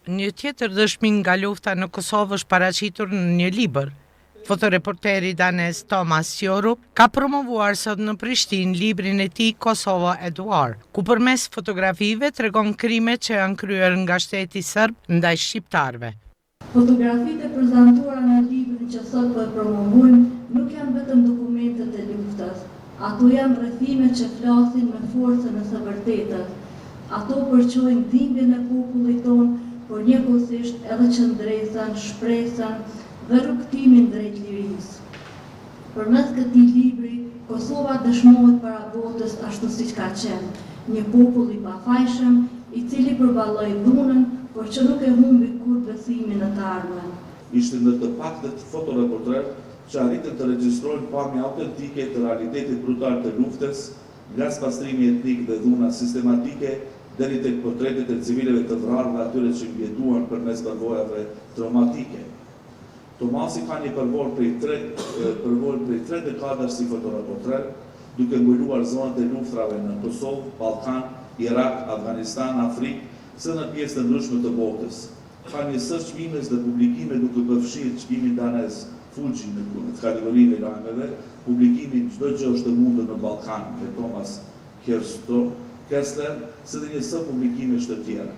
Një tjetër dëshmi nga lufta në Kosovë është paraqitur në një libër. Fotoreporteri danes Thomas Jorup ka promovuar sot në Prishtinë librin e tij Kosova Eduar, ku përmes fotografive tregon krimet që janë kryer nga shteti serb ndaj shqiptarëve. Fotografitë e prezantuara në librin që sot po e promovojmë nuk janë vetëm dokumentet e luftës. Ato janë rrethime që flasin me forcën e së vërtetës. Ato përqojnë dhimbjen e popullit tonë, por njëkohësisht edhe qëndresën, shpresën dhe rrugtimin drejt lirisë. Përmes këtij libri, Kosova dëshmohet para botës ashtu siç ka qenë, një popull i pafajshëm, i cili përballoi dhunën, por që nuk e humbi kur besimin në të ardhmen. Ishte në të paktet fotoreporter që arritën të regjistrojnë pamje autentike të realitetit brutal të luftës, nga spastrimi etnik dhe dhuna sistematike, deri tek portretet e civileve të vrarë dhe atyre që mbjetuan përmes përvojave traumatike. Tomasi ka një përvojë prej tre dekadash si fotoreporter, duke mbuluar zonat e luftrave në Kosovë, Ballkan, Irak, Afganistan, Afrikë, së në pjesë të ndryshme të botës. Ka një sër çmimesh dhe publikime duke përfshirë çmimin danes Fuji në kategorinë e lajmeve, publikimin Çdo gjë është e mundur në Ballkan me Thomas Kessler, si dhe një sër publikimesh të tjera.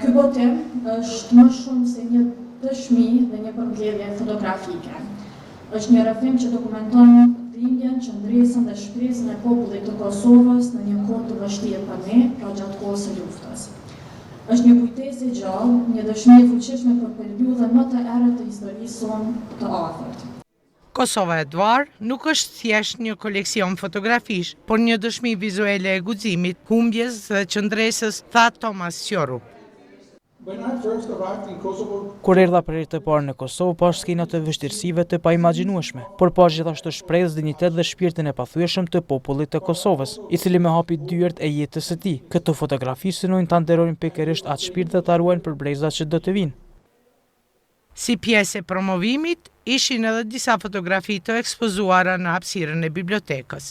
Ky botim është më shumë se një dëshmi dhe një përmbledhje fotografike. Është një rrethim që dokumenton dhimbjen, qëndresën dhe shpresën e popullit të Kosovës në një kohë të vështirë për ne, pra gjatë kohës së luftës. Është një kujtesë e gjallë, një dëshmi e fuqishme për periudhën më të errët të historisë sonë të afërt. Kosova Eduar nuk është thjesht një koleksion fotografish, por një dëshmi vizuele e guximit, humbjes dhe qëndresës, tha Thomas Jorup. Kur erdha për herë të parë në Kosovë, pash skena të vështirësive të paimagjinueshme, por pash gjithashtu shpresë, dinjitet dhe shpirtin e pathyeshëm të popullit të Kosovës, i cili me hapi dyert e jetës së tij. Këto fotografi synojnë ta nderojnë pikërisht atë shpirt dhe ta ruajnë për brezat që do të vinë. Si pjesë e promovimit, ishin edhe disa fotografi të ekspozuara në hapësirën e bibliotekës.